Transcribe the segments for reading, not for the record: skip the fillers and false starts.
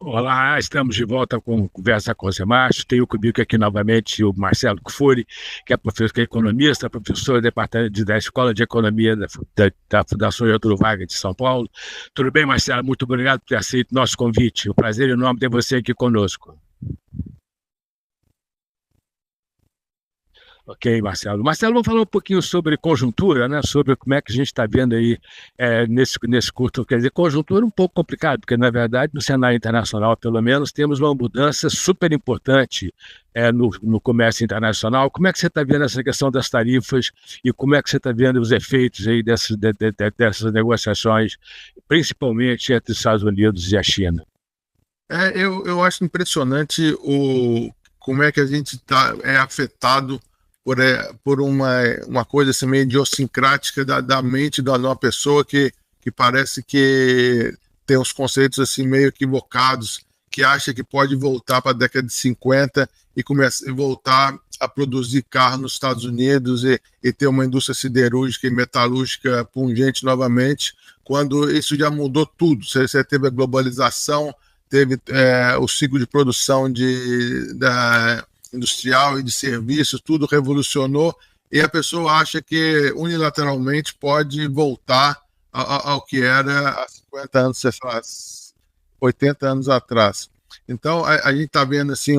Olá, estamos de volta com Conversa com o Zé Márcio. Tenho comigo aqui novamente o Marcelo Kfouri, que é professor, que é economista, professor do departamento da Escola de Economia da Fundação Getúlio Vargas de São Paulo. Tudo bem, Marcelo? Muito obrigado por ter aceito nosso convite. Um prazer enorme ter você aqui conosco. Ok, Marcelo. Marcelo, vamos falar um pouquinho sobre conjuntura, né? Sobre como é que a gente está vendo aí nesse curto. Quer dizer, conjuntura é um pouco complicado, porque, na verdade, no cenário internacional, pelo menos, temos uma mudança super importante no comércio internacional. Como é que você está vendo essa questão das tarifas e como é que você está vendo os efeitos aí dessas negociações, principalmente entre os Estados Unidos e a China? Eu acho impressionante como é que a gente é afetado por uma coisa assim, meio idiosincrática da mente de uma pessoa que parece que tem uns conceitos assim, meio equivocados, que acha que pode voltar para a década de 50 e voltar a produzir carro nos Estados Unidos e ter uma indústria siderúrgica e metalúrgica pungente novamente, quando isso já mudou tudo. Você teve a globalização, teve o ciclo de produção industrial e de serviços, tudo revolucionou, e a pessoa acha que unilateralmente pode voltar ao que era há 50 anos, 80 anos atrás. Então, a gente está vendo assim,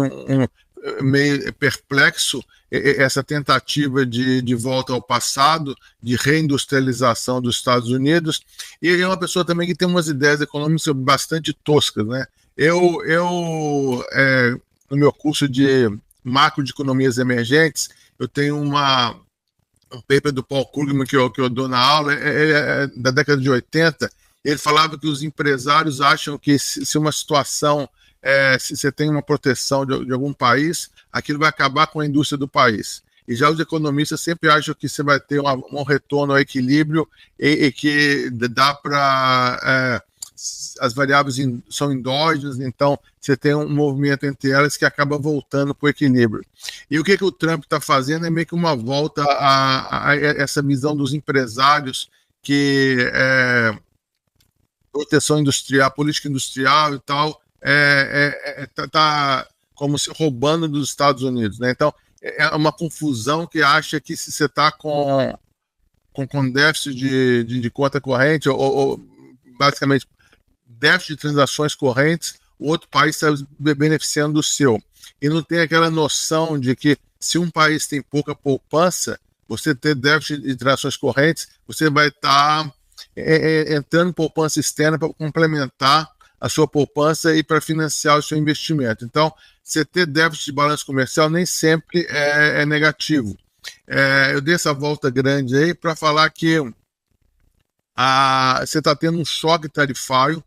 meio perplexo essa tentativa de volta ao passado, de reindustrialização dos Estados Unidos, e é uma pessoa também que tem umas ideias econômicas bastante toscas, né? No meu curso de macro de economias emergentes, eu tenho um paper do Paul Krugman que eu dou na aula, é da década de 80, ele falava que os empresários acham que se uma situação, se você tem uma proteção de algum país, aquilo vai acabar com a indústria do país. E já os economistas sempre acham que você vai ter um retorno ao equilíbrio e que dá para... as variáveis são endógenas, então você tem um movimento entre elas que acaba voltando para o equilíbrio. E o que o Trump está fazendo é meio que uma volta a essa visão dos empresários que proteção industrial, política industrial e tal, tá como se roubando dos Estados Unidos, né? Então, é uma confusão que acha que se você está com déficit de conta corrente, ou basicamente déficit de transações correntes, o outro país está beneficiando do seu. E não tem aquela noção de que se um país tem pouca poupança, você ter déficit de transações correntes, você vai estar entrando em poupança externa para complementar a sua poupança e para financiar o seu investimento. Então, você ter déficit de balanço comercial nem sempre é negativo. Eu dei essa volta grande aí para falar que você está tendo um choque tarifário,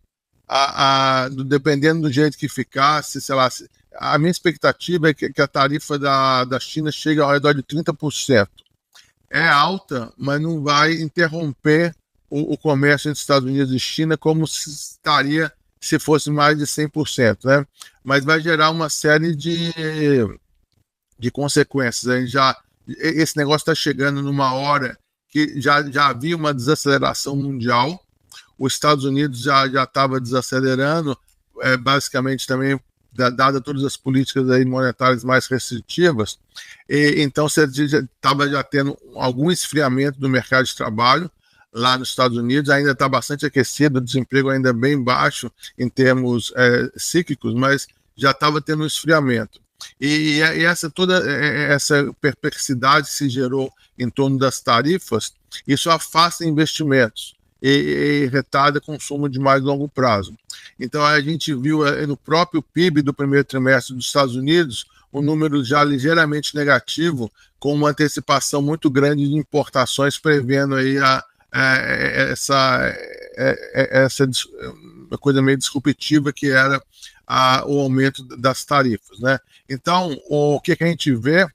dependendo do jeito que ficar, sei lá, a minha expectativa é que a tarifa da China chegue ao redor de 30%. É alta, mas não vai interromper o comércio entre Estados Unidos e China como estaria se fosse mais de 100%, né? Mas vai gerar uma série de consequências. Esse negócio está chegando numa hora que já havia uma desaceleração mundial. Os Estados Unidos já estava desacelerando, basicamente também, dada todas as políticas aí monetárias mais restritivas, então você estava já tendo algum esfriamento do mercado de trabalho lá nos Estados Unidos, ainda está bastante aquecido, o desemprego ainda bem baixo em termos cíclicos, mas já estava tendo um esfriamento. E toda essa perplexidade que se gerou em torno das tarifas, isso afasta investimentos e retarda consumo de mais longo prazo. Então a gente viu no próprio PIB do primeiro trimestre dos Estados Unidos um número já ligeiramente negativo, com uma antecipação muito grande de importações, prevendo aí essa uma coisa meio disruptiva que era o aumento das tarifas, né? Então, o que a gente vê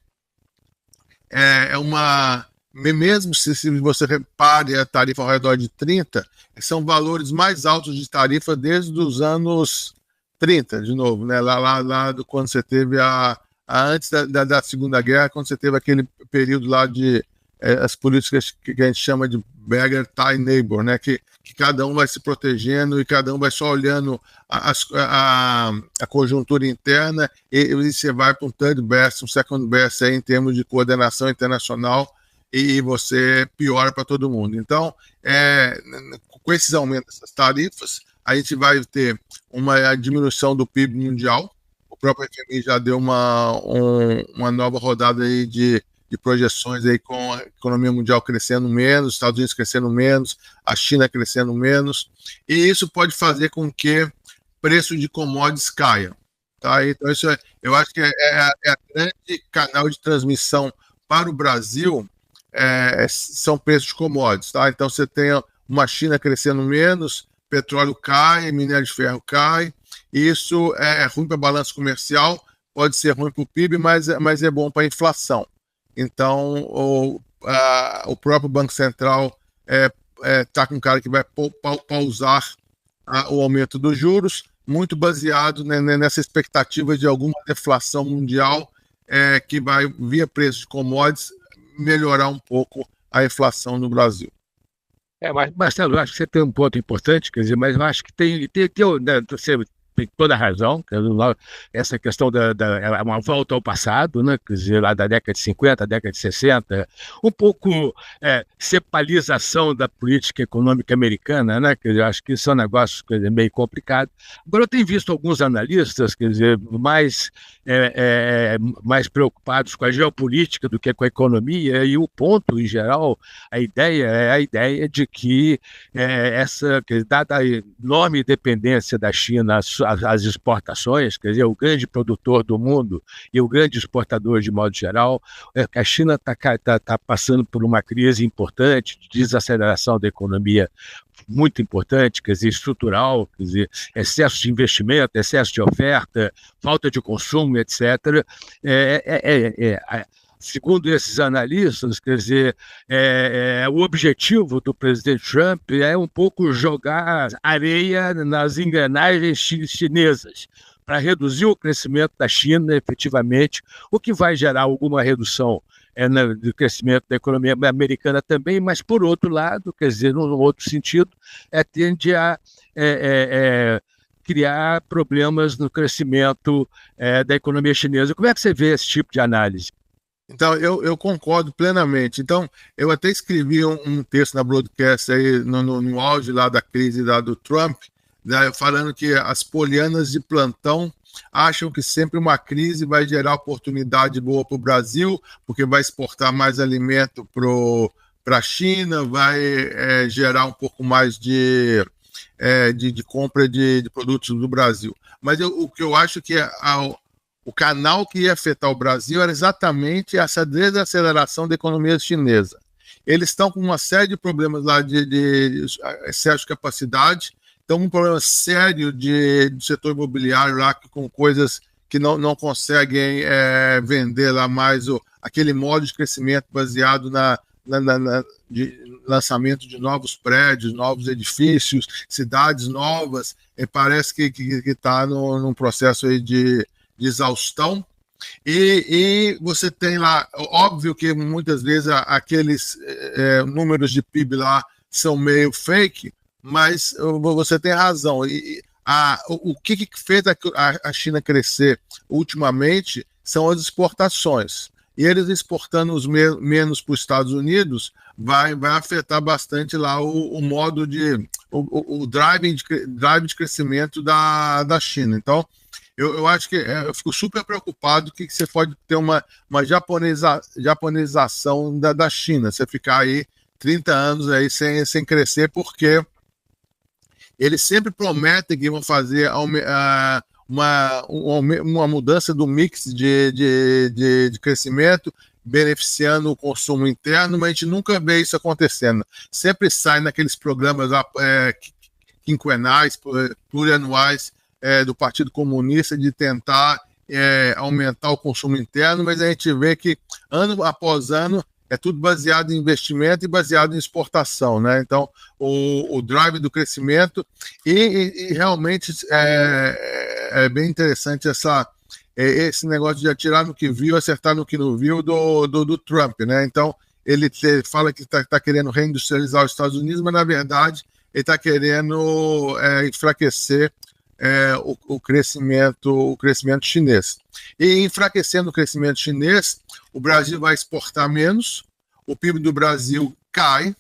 mesmo se você repare a tarifa ao redor de 30, são valores mais altos de tarifa desde os anos 30, de novo, né? Lá quando você teve antes da Segunda Guerra, quando você teve aquele período lá de as políticas que a gente chama de beggar thy neighbor, né? Que cada um vai se protegendo e cada um vai só olhando a conjuntura interna e você vai para um third best, um second best aí, em termos de coordenação internacional, e você piora para todo mundo. Então, com esses aumentos dessas tarifas, a gente vai ter uma diminuição do PIB mundial. O próprio FMI já deu uma nova rodada aí de projeções aí, com a economia mundial crescendo menos, Estados Unidos crescendo menos, a China crescendo menos, e isso pode fazer com que preço de commodities caia. Tá? Então, isso eu acho que é a grande canal de transmissão para o Brasil, são preços de commodities. Tá? Então, você tem uma China crescendo menos, petróleo cai, minério de ferro cai, e isso é ruim para a balança comercial, pode ser ruim para o PIB, mas é bom para a inflação. Então, o próprio Banco Central está com um cara que vai pausar o aumento dos juros, muito baseado, né, nessa expectativa de alguma deflação mundial, que vai, via preço de commodities, melhorar um pouco a inflação no Brasil. Mas, Marcelo, eu acho que você tem um ponto importante, quer dizer, mas eu acho que né, você tem toda a razão, essa questão é uma volta ao passado, né? Quer dizer, lá da década de 50, década de 60, um pouco cepalização da política econômica americana, né? Quer dizer, acho que isso é um negócio, quer dizer, meio complicado. Agora, eu tenho visto alguns analistas, quer dizer, mais preocupados com a geopolítica do que com a economia, e o ponto, em geral, a ideia de que dada a enorme dependência da China as exportações, quer dizer, o grande produtor do mundo e o grande exportador de modo geral, a China está passando por uma crise importante, de desaceleração da economia muito importante, quer dizer, estrutural, quer dizer, excesso de investimento, excesso de oferta, falta de consumo, etc. Segundo esses analistas, quer dizer, o objetivo do presidente Trump é um pouco jogar areia nas engrenagens chinesas para reduzir o crescimento da China, efetivamente, o que vai gerar alguma redução do crescimento da economia americana também, mas, por outro lado, quer dizer, num outro sentido, tende a criar problemas no crescimento da economia chinesa. Como é que você vê esse tipo de análise? Então, eu concordo plenamente. Então, eu até escrevi um texto na Broadcast aí, no auge lá da crise do Trump, né, falando que as polianas de plantão acham que sempre uma crise vai gerar oportunidade boa para o Brasil, porque vai exportar mais alimento para a China, vai gerar um pouco mais de compra de produtos do Brasil. Mas o que eu acho que o canal que ia afetar o Brasil era exatamente essa desaceleração da economia chinesa. Eles estão com uma série de problemas lá de excesso de capacidade, estão com um problema sério do setor imobiliário lá, com coisas que não conseguem vender lá mais aquele modo de crescimento baseado de lançamento de novos prédios, novos edifícios, cidades novas. Parece que está num processo aí de exaustão, e você tem lá, óbvio que muitas vezes aqueles números de PIB lá são meio fake, mas você tem razão. O que fez a China crescer ultimamente são as exportações, e eles exportando menos para os Estados Unidos vai afetar bastante lá o modo o drive de crescimento da China. Então, eu acho que eu fico super preocupado que você pode ter uma japonização da China, você ficar aí 30 anos aí sem crescer, porque eles sempre prometem que vão fazer uma mudança do mix de crescimento, beneficiando o consumo interno, mas a gente nunca vê isso acontecendo. Sempre sai naqueles programas quinquenais, plurianuais, do Partido Comunista, de tentar aumentar o consumo interno, mas a gente vê que ano após ano é tudo baseado em investimento e baseado em exportação, né? Então, o drive do crescimento e realmente é bem interessante esse negócio de atirar no que viu, acertar no que não viu do Trump, né? Então, ele fala que está querendo reindustrializar os Estados Unidos, mas, na verdade, ele está querendo enfraquecer o crescimento chinês. E enfraquecendo o crescimento chinês, o Brasil vai exportar menos, o PIB do Brasil cai,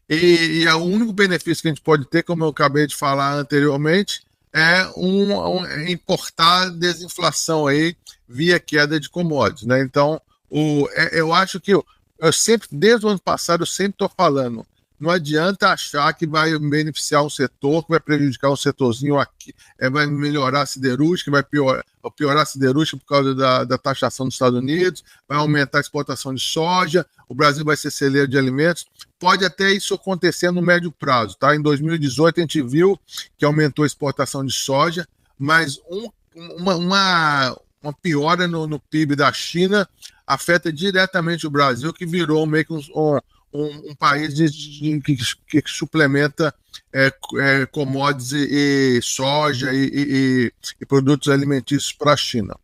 e o único benefício que a gente pode ter, como eu acabei de falar anteriormente, é importar desinflação aí via queda de commodities, né? Então, eu acho que eu sempre, desde o ano passado, eu sempre estou falando, não adianta achar que vai beneficiar um setor, que vai prejudicar um setorzinho aqui, vai melhorar a siderúrgica, vai piorar a siderúrgica por causa da taxação dos Estados Unidos, vai aumentar a exportação de soja, o Brasil vai ser celeiro de alimentos. Pode até isso acontecer no médio prazo, tá? Em 2018 a gente viu que aumentou a exportação de soja, mas uma piora no PIB da China afeta diretamente o Brasil, que virou meio que um país que suplementa commodities e soja e produtos alimentícios para a China.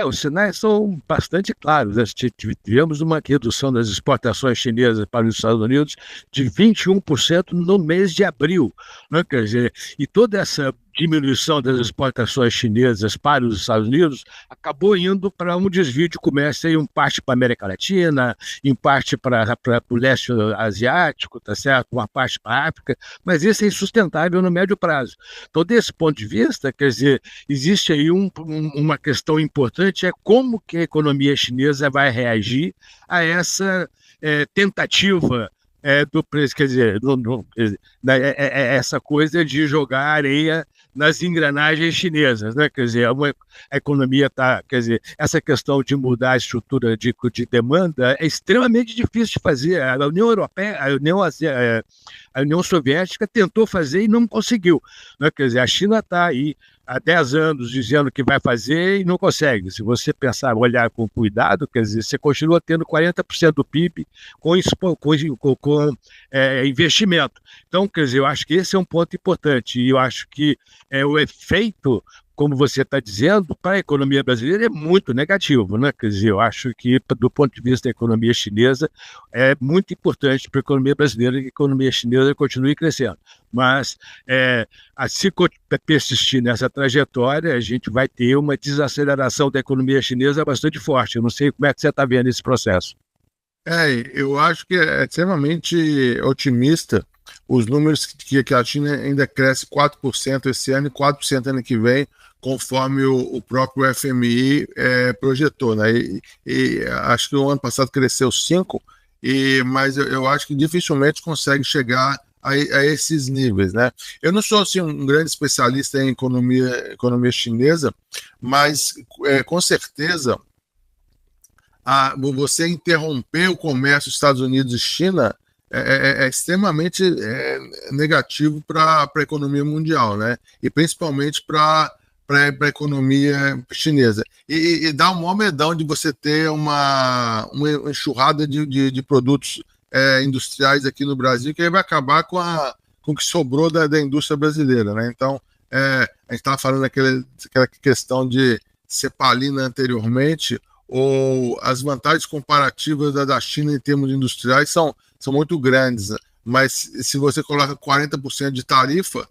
Os sinais são bastante claros. Tivemos uma redução das exportações chinesas para os Estados Unidos de 21% no mês de abril, né? Quer dizer, e toda essa diminuição das exportações chinesas para os Estados Unidos acabou indo para um desvio de comércio, em parte para a América Latina, em parte para o leste asiático, tá certo? Uma parte para a África, mas isso é insustentável no médio prazo. Então, desse ponto de vista, quer dizer, existe aí uma questão importante, é como que a economia chinesa vai reagir a essa tentativa do preço, quer dizer, essa coisa de jogar areia nas engrenagens chinesas, né? Quer dizer, a economia está, quer dizer, essa questão de mudar a estrutura de demanda é extremamente difícil de fazer. A União Europeia, a União Soviética tentou fazer e não conseguiu, né? Quer dizer, a China está aí há 10 anos dizendo que vai fazer e não consegue. Se você pensar, olhar com cuidado, quer dizer, você continua tendo 40% do PIB com investimento. Então, quer dizer, eu acho que esse é um ponto importante, e eu acho que o efeito, como você está dizendo, para a economia brasileira é muito negativo, né? Quer dizer, eu acho que, do ponto de vista da economia chinesa, é muito importante para a economia brasileira que a economia chinesa continue crescendo. Mas, se persistir nessa trajetória, a gente vai ter uma desaceleração da economia chinesa bastante forte. Eu não sei como é que você está vendo esse processo. Eu acho que é extremamente otimista os números que a China ainda cresce 4% esse ano e 4% ano que vem, conforme o próprio FMI projetou, né? E acho que o ano passado cresceu 5%, mas eu acho que dificilmente consegue chegar a esses níveis, né? Eu não sou assim, um grande especialista em economia chinesa, mas com certeza você interromper o comércio Estados Unidos e China é extremamente negativo para a economia mundial, né? E principalmente para a economia chinesa. E dá um maior medão de você ter uma enxurrada de produtos industriais aqui no Brasil, que aí vai acabar com o que sobrou da indústria brasileira, né? Então, a gente estava falando aquela questão de cepalina anteriormente, ou as vantagens comparativas da China em termos industriais são muito grandes, mas se você coloca 40% de tarifa,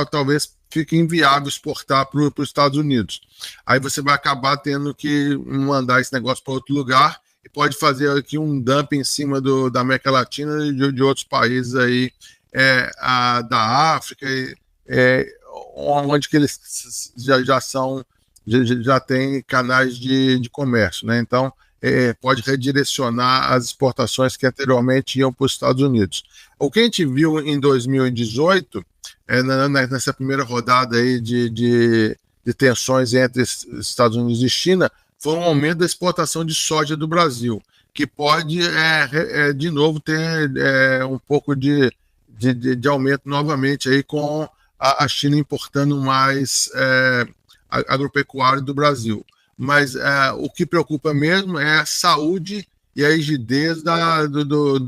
talvez fique inviável exportar para os Estados Unidos. Aí você vai acabar tendo que mandar esse negócio para outro lugar e pode fazer aqui um dumping em cima da América Latina e de outros países aí, da África, onde que eles já tem canais de comércio, né? Então, pode redirecionar as exportações que anteriormente iam para os Estados Unidos. O que a gente viu em 2018, nessa primeira rodada aí de tensões entre Estados Unidos e China, foi um aumento da exportação de soja do Brasil, que pode, de novo, ter um pouco de aumento novamente aí com a China importando mais agropecuário do Brasil. Mas o que preocupa mesmo é a saúde e a rigidez da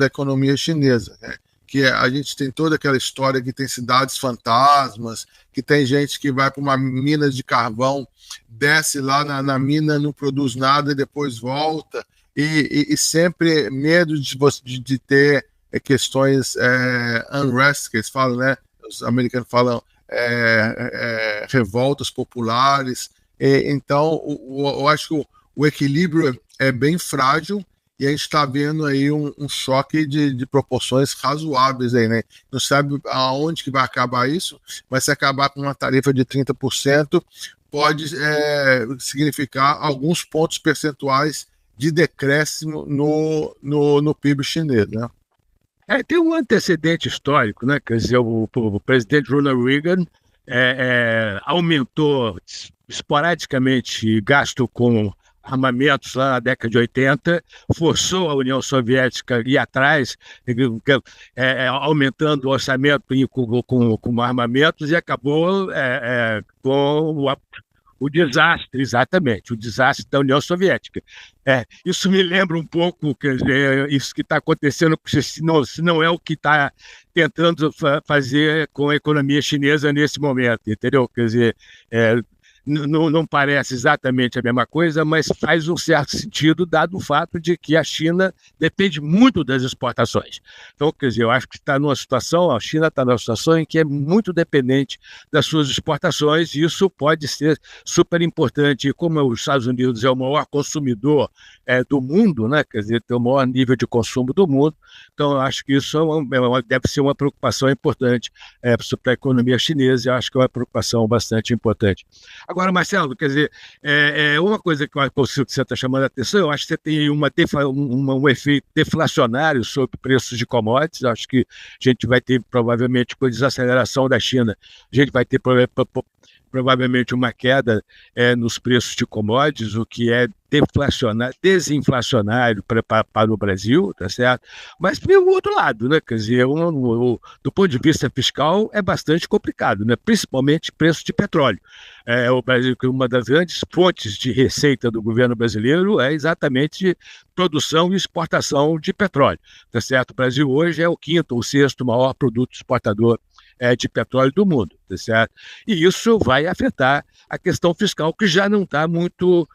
economia chinesa, né? a gente tem toda aquela história que tem cidades fantasmas, que tem gente que vai para uma mina de carvão, desce lá na mina, não produz nada e depois volta, e sempre medo de ter questões unrest, que eles falam, né? Os americanos falam revoltas populares. Então, eu acho que o equilíbrio é bem frágil, e a gente está vendo aí um choque de proporções razoáveis aí, né? Não sabe aonde que vai acabar isso, mas se acabar com uma tarifa de 30%, pode significar alguns pontos percentuais de decréscimo no PIB chinês, né? Tem um antecedente histórico, né? Quer dizer, o presidente Ronald Reagan aumentou esporadicamente gasto com armamentos lá na década de 80, forçou a União Soviética a ir atrás, aumentando o orçamento com armamentos, e acabou com o desastre, exatamente, o desastre da União Soviética. Isso me lembra um pouco, quer dizer, isso que está acontecendo, se não é o que está tentando fazer com a economia chinesa nesse momento, entendeu? Quer dizer, não parece exatamente a mesma coisa, mas faz um certo sentido, dado o fato de que a China depende muito das exportações. Então, quer dizer, eu acho que a China está numa situação em que é muito dependente das suas exportações, e isso pode ser super importante. E como os Estados Unidos é o maior consumidor do mundo, né? Quer dizer, tem o maior nível de consumo do mundo, então eu acho que isso deve ser uma preocupação importante para a economia chinesa, e eu acho que é uma preocupação bastante importante. Agora, Marcelo, quer dizer, uma coisa que você está chamando a atenção, eu acho que você tem um efeito deflacionário sobre preços de commodities. Acho que a gente vai ter, provavelmente, com a desaceleração da China, a gente vai ter provavelmente uma queda nos preços de commodities, o que é desinflacionário para o Brasil, tá certo? Mas tem o outro lado, né? Quer dizer, do ponto de vista fiscal é bastante complicado, né? Principalmente preço de petróleo. O Brasil, que uma das grandes fontes de receita do governo brasileiro é exatamente produção e exportação de petróleo, tá certo? O Brasil hoje é o quinto ou sexto maior produto exportador de petróleo do mundo, tá certo? E isso vai afetar a questão fiscal, que já não está muito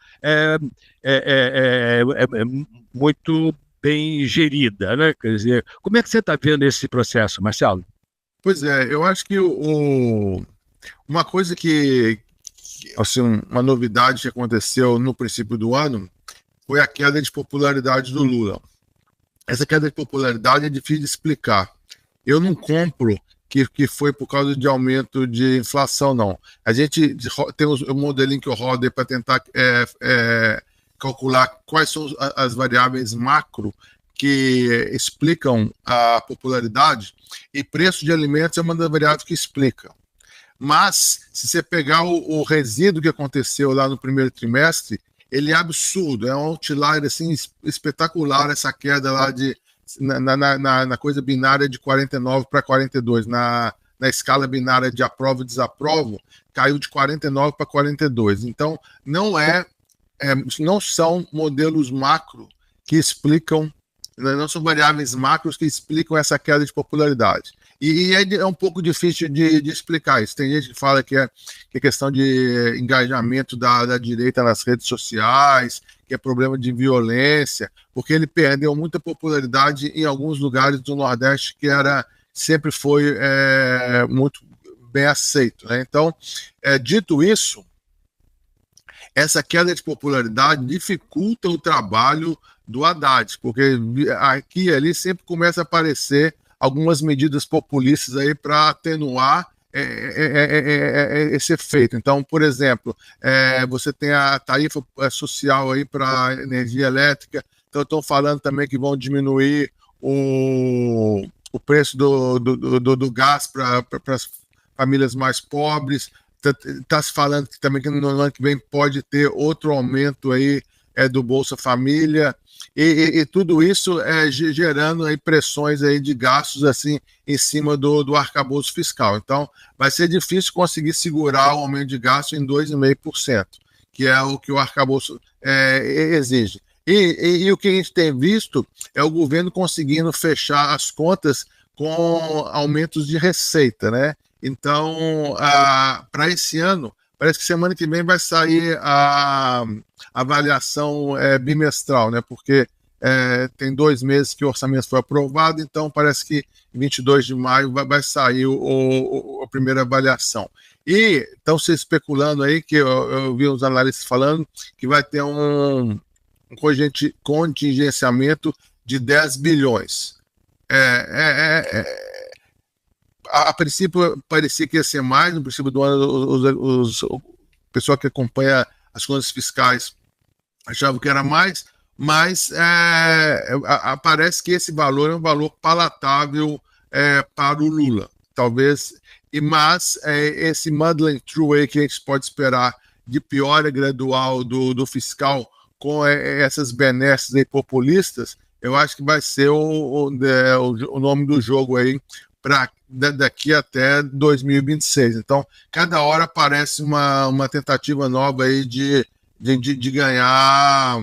bem gerida, né? Quer dizer, como é que você está vendo esse processo, Marcelo? Pois eu acho que uma coisa que assim, uma novidade que aconteceu no princípio do ano foi a queda de popularidade do Lula. Essa queda de popularidade é difícil de explicar. Eu não compro que foi por causa de aumento de inflação, não. A gente tem um modelinho que eu rodo para tentar calcular quais são as variáveis macro que explicam a popularidade, e preço de alimentos é uma das variáveis que explica. Mas, se você pegar o resíduo que aconteceu lá no primeiro trimestre, ele é absurdo, é um outlier assim, espetacular, essa queda lá na coisa binária de 49 para 42, na escala binária de aprovo e desaprovo, caiu de 49 para 42. Então, não são modelos macro que explicam, não são variáveis macros que explicam essa queda de popularidade. E é um pouco difícil de explicar isso. Tem gente que fala que é questão de engajamento da direita nas redes sociais, que é problema de violência, porque ele perdeu muita popularidade em alguns lugares do Nordeste que sempre foi muito bem aceito, né? Então, dito isso, essa queda de popularidade dificulta o trabalho do Haddad, porque aqui e ali sempre começa a aparecer algumas medidas populistas aí para atenuar esse efeito. Então, por exemplo, você tem a tarifa social aí para energia elétrica, então estão falando também que vão diminuir o preço do gás para as famílias mais pobres. Está se falando que também que no ano que vem pode ter outro aumento aí do Bolsa Família, e tudo isso gerando aí pressões aí de gastos assim em cima do arcabouço fiscal. Então, vai ser difícil conseguir segurar o aumento de gasto em 2,5%, que é o que o arcabouço exige. E o que a gente tem visto é o governo conseguindo fechar as contas com aumentos de receita, né? Então, para esse ano, parece que semana que vem vai sair a avaliação bimestral, né? Porque tem 2 meses que o orçamento foi aprovado, então parece que em 22 de maio vai sair a primeira avaliação. E estão se especulando aí, que eu vi os analistas falando, que vai ter um contingenciamento de 10 bilhões. A princípio parecia que ia ser mais, no princípio do ano o pessoal que acompanha as contas fiscais achava que era mais, mas parece que esse valor é um valor palatável para o Lula, talvez, mas esse muddling through aí que a gente pode esperar de piora gradual do fiscal com essas benesses aí populistas, eu acho que vai ser o nome do jogo aí para daqui até 2026. Então, cada hora aparece uma tentativa nova aí de ganhar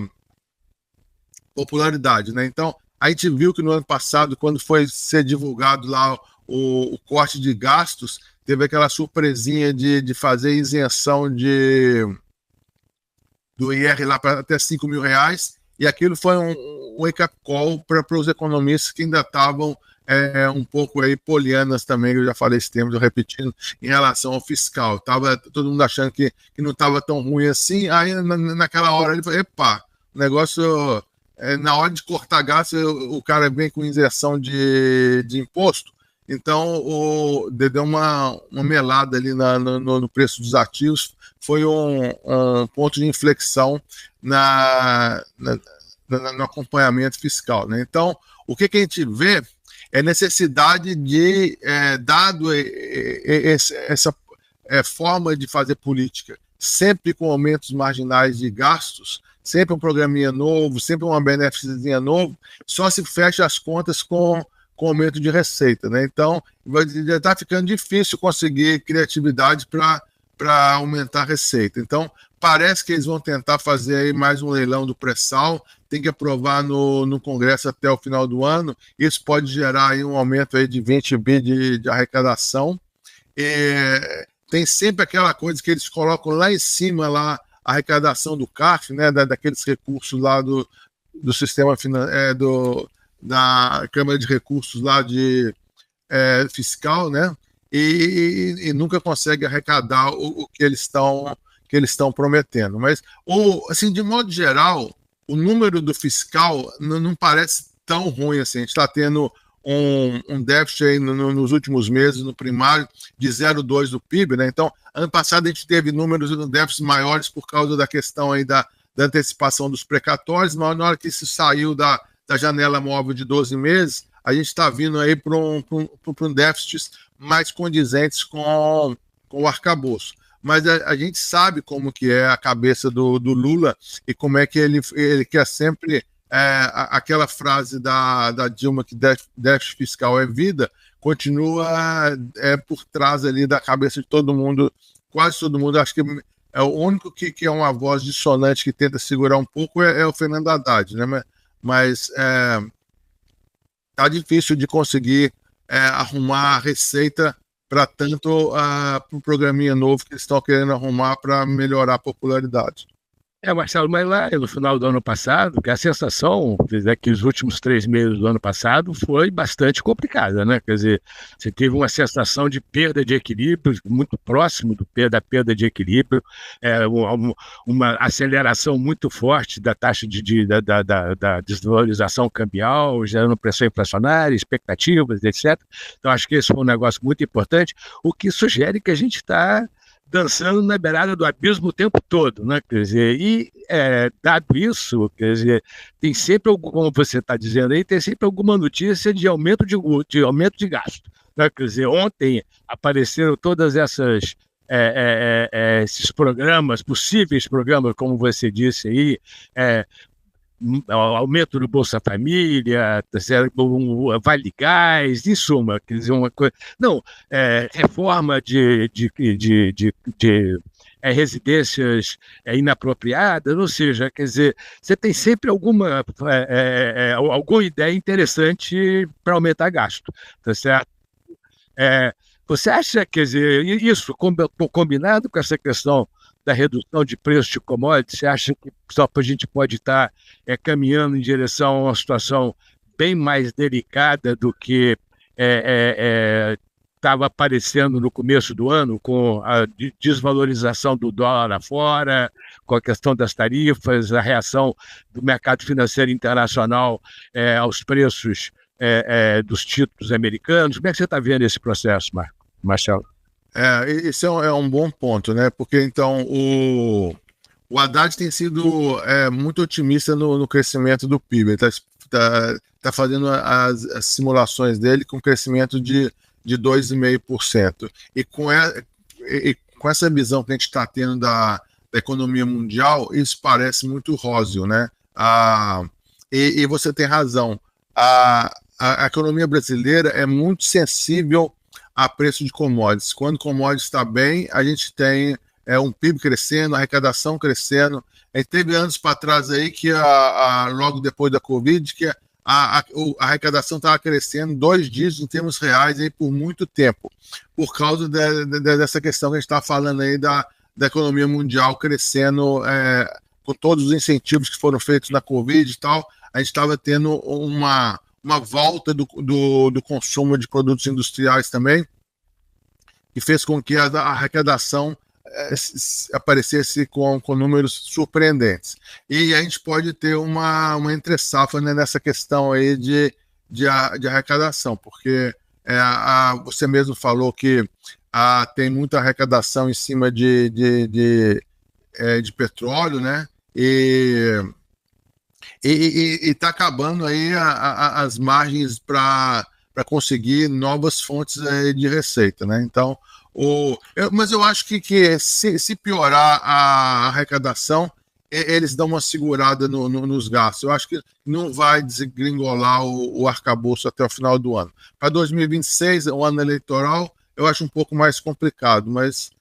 popularidade, né? Então, a gente viu que no ano passado, quando foi ser divulgado lá o corte de gastos, teve aquela surpresinha de fazer isenção do IR lá para até R$5.000, e aquilo foi um wake-up call para os economistas que ainda estavam um pouco aí polianas também, eu já falei esse termo, repetindo, em relação ao fiscal. Tava todo mundo achando que não estava tão ruim assim, aí naquela hora ele falou, epa, o negócio, na hora de cortar gasto, o cara vem com injeção de imposto, então deu uma melada ali no preço dos ativos, foi um ponto de inflexão no acompanhamento fiscal, né? Então, o que a gente vê é necessidade de, dado essa forma de fazer política, sempre com aumentos marginais de gastos, sempre um programinha novo, sempre uma benefício novo, só se fecha as contas com aumento de receita, né? Então, já está ficando difícil conseguir criatividade para aumentar a receita. Então, parece que eles vão tentar fazer aí mais um leilão do pré-sal, tem que aprovar no Congresso até o final do ano, isso pode gerar aí um aumento aí de 20 bi de arrecadação. Tem sempre aquela coisa que eles colocam lá em cima, lá, a arrecadação do CARF, né, daqueles recursos lá do sistema da Câmara de Recursos lá fiscal, né, e nunca consegue arrecadar o que eles estão prometendo. Mas, assim, de modo geral, o número do fiscal não parece tão ruim assim. A gente está tendo um déficit aí nos últimos meses, no primário, de 0,2 do PIB, né? Então, ano passado a gente teve números de déficit maiores por causa da questão aí da antecipação dos precatórios, mas na hora que isso saiu da janela móvel de 12 meses, a gente está vindo aí para um déficit mais condizentes com o arcabouço. Mas a gente sabe como que é a cabeça do Lula e como é que ele quer sempre aquela frase da Dilma, que déficit fiscal é vida, continua por trás ali da cabeça de todo mundo, quase todo mundo. Acho que é o único que é uma voz dissonante que tenta segurar um pouco é o Fernando Haddad, né? Mas tá difícil de conseguir arrumar a receita para tanto para o programinha novo que eles estão querendo arrumar para melhorar a popularidade. Marcelo, mas lá no final do ano passado, que a sensação é que os últimos 3 meses do ano passado foi bastante complicada, né? Quer dizer, você teve uma sensação de perda de equilíbrio, muito próximo da perda de equilíbrio, uma aceleração muito forte da taxa da desvalorização cambial, gerando pressão inflacionária, expectativas, etc. Então, acho que esse foi um negócio muito importante, o que sugere que a gente está dançando na beirada do abismo o tempo todo, né? Quer dizer, e dado isso, quer dizer, tem sempre, como você está dizendo aí, tem sempre alguma notícia de aumento de gasto, né? Quer dizer, ontem apareceram todas esses programas, possíveis programas, como você disse aí, aumento do Bolsa Família, Vale Gás, em suma, quer dizer, uma coisa. Não, reforma de residências inapropriadas, ou seja, quer dizer, você tem sempre alguma ideia interessante para aumentar gasto, tá certo? Você acha, quer dizer, isso combinado com essa questão da redução de preço de commodities, você acha que só a gente pode estar caminhando em direção a uma situação bem mais delicada do que estava aparecendo no começo do ano, com a desvalorização do dólar lá fora, com a questão das tarifas, a reação do mercado financeiro internacional aos preços dos títulos americanos? Como é que você está vendo esse processo, Marcelo? Esse é um bom ponto, né? Porque então o Haddad tem sido muito otimista no crescimento do PIB. Ele está fazendo as simulações dele com crescimento de 2,5%. E com essa visão que a gente está tendo da economia mundial, isso parece muito róseo, né? E você tem razão. A economia brasileira é muito sensível a preço de commodities. Quando commodities está bem, a gente tem um PIB crescendo, a arrecadação crescendo. A gente teve anos para trás aí que logo depois da Covid, que a arrecadação estava crescendo 2 dígitos em termos reais aí por muito tempo, por causa dessa questão que a gente está falando aí da economia mundial crescendo, com todos os incentivos que foram feitos na Covid e tal. A gente estava tendo uma volta do consumo de produtos industriais também, que fez com que a arrecadação aparecesse com números surpreendentes. E a gente pode ter uma entre-safra, né, nessa questão aí de arrecadação, porque você mesmo falou que tem muita arrecadação em cima de petróleo, né? E está acabando aí as margens para conseguir novas fontes de receita, né? Então, mas eu acho que se piorar a arrecadação, eles dão uma segurada nos gastos. Eu acho que não vai desgringolar o arcabouço até o final do ano. Para 2026, o ano eleitoral, eu acho um pouco mais complicado, mas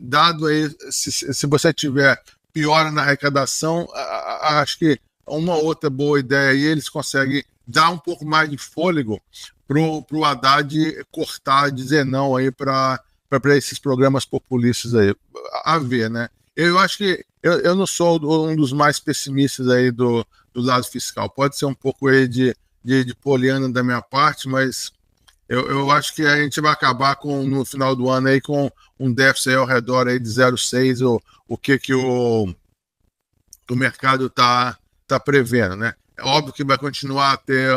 dado aí, se você tiver piora na arrecadação, acho que uma outra boa ideia aí, eles conseguem dar um pouco mais de fôlego para o Haddad cortar, dizer não aí para esses programas populistas aí, a ver, né? Eu acho que eu não sou um dos mais pessimistas aí do lado fiscal. Pode ser um pouco aí de poliana da minha parte, mas eu acho que a gente vai acabar no final do ano aí com um déficit aí ao redor aí de 0,6, ou o que o mercado está prevendo, né? É óbvio que vai continuar a ter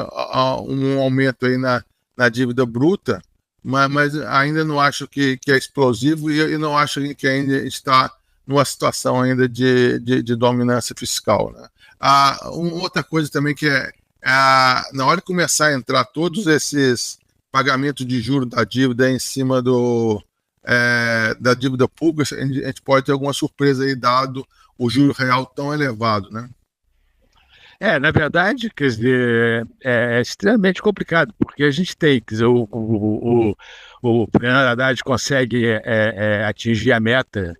um aumento aí na dívida bruta, mas ainda não acho que é explosivo, e não acho que ainda está numa situação ainda de dominância fiscal, né? Outra coisa também que na hora de começar a entrar todos esses pagamentos de juros da dívida em cima da dívida pública, a gente pode ter alguma surpresa aí, dado o juro real tão elevado, né? Na verdade, quer dizer, é extremamente complicado, porque a gente tem, quer dizer, o Fernando Haddad consegue atingir a meta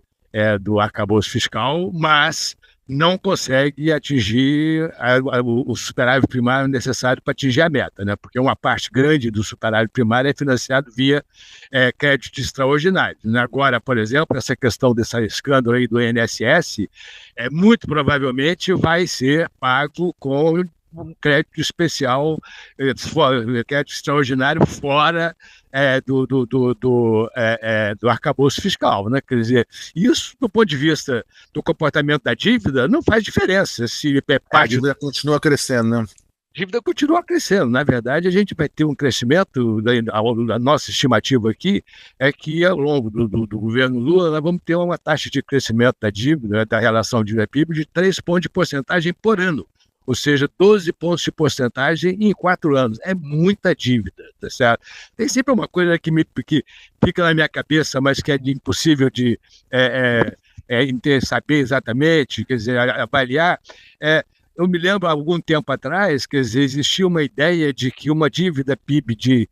do arcabouço fiscal, mas não consegue atingir o superávit primário necessário para atingir a meta, né? Porque uma parte grande do superávit primário é financiado via crédito extraordinário. Agora, por exemplo, essa questão desse escândalo aí do INSS, muito provavelmente vai ser pago com um crédito especial, crédito extraordinário fora do arcabouço fiscal, né? Quer dizer, isso, do ponto de vista do comportamento da dívida, não faz diferença. Se a dívida continua crescendo, né? A dívida continua crescendo. Na verdade, a gente vai ter um crescimento, a nossa estimativa aqui é que ao longo do governo Lula nós vamos ter uma taxa de crescimento da dívida, né, da relação dívida-PIB, de 3 pontos de porcentagem por ano. Ou seja, 12 pontos de porcentagem em 4 anos. É muita dívida, tá certo? Tem sempre uma coisa que fica na minha cabeça, mas que é impossível de saber exatamente, quer dizer, avaliar. Eu me lembro, há algum tempo atrás, quer dizer, existia uma ideia de que uma dívida PIB de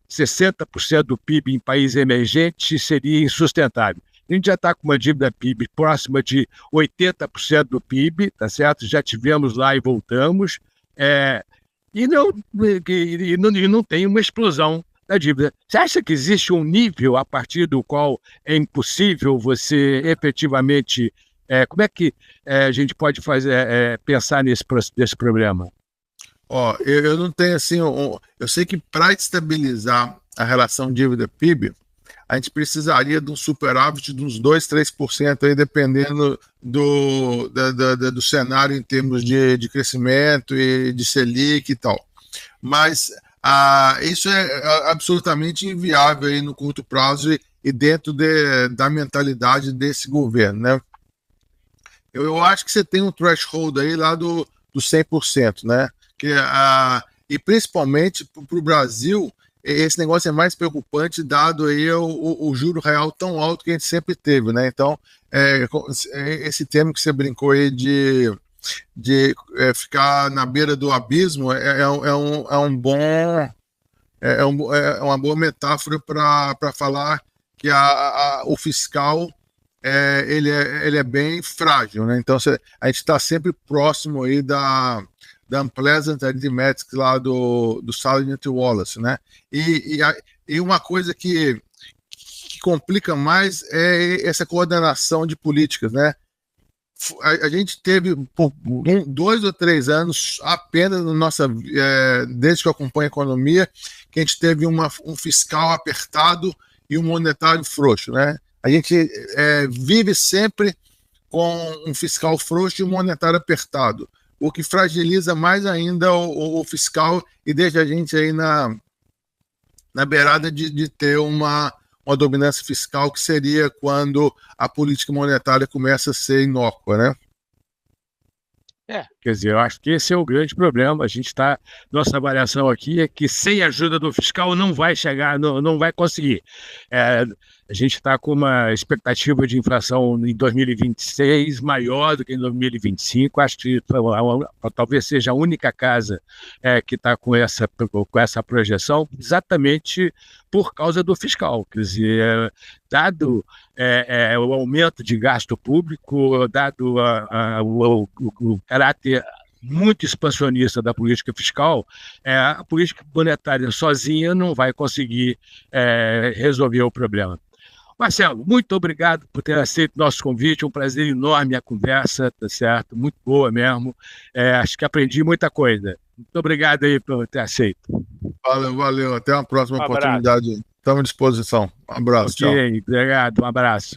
60% do PIB em países emergentes seria insustentável. A gente já está com uma dívida PIB próxima de 80% do PIB, tá certo? Já tivemos lá e voltamos, e não tem uma explosão da dívida. Você acha que existe um nível a partir do qual é impossível você efetivamente... como é que a gente pode pensar nesse problema? Eu não tenho assim... eu sei que para estabilizar a relação dívida-PIB, a gente precisaria de um superávit de uns 2%, 3%, aí, dependendo do cenário em termos de crescimento e de Selic e tal. Mas isso é absolutamente inviável aí no curto prazo e dentro da mentalidade desse governo, né? Eu acho que você tem um threshold aí lá do 100%, né? E principalmente para o Brasil, esse negócio é mais preocupante dado aí o juro real tão alto que a gente sempre teve, né? Então, esse termo que você brincou aí de ficar na beira do abismo uma boa metáfora para falar que o fiscal ele é bem frágil, né? Então a gente está sempre próximo aí da Unpleasant Arithmetic lá do Sargent Wallace, né? E uma coisa que complica mais é essa coordenação de políticas, né? A gente teve por 2 ou 3 anos apenas desde que eu acompanho a economia, que a gente teve um fiscal apertado e um monetário frouxo, né? A gente vive sempre com um fiscal frouxo e um monetário apertado, o que fragiliza mais ainda o fiscal e deixa a gente aí na beirada de ter uma dominância fiscal, que seria quando a política monetária começa a ser inócua, né? Quer dizer, eu acho que esse é o grande problema. Nossa avaliação aqui é que sem a ajuda do fiscal não vai chegar, não vai conseguir. A gente está com uma expectativa de inflação em 2026 maior do que em 2025. Acho que talvez seja a única casa que está com essa projeção, exatamente por causa do fiscal. Quer dizer, dado o aumento de gasto público, dado o caráter muito expansionista da política fiscal, a política monetária sozinha não vai conseguir resolver o problema. Marcelo, muito obrigado por ter aceito o nosso convite, um prazer enorme a conversa, tá certo? Muito boa mesmo, acho que aprendi muita coisa. Muito obrigado aí por ter aceito. Valeu, até uma próxima oportunidade. Estamos à disposição. Um abraço, tchau. Obrigado, um abraço.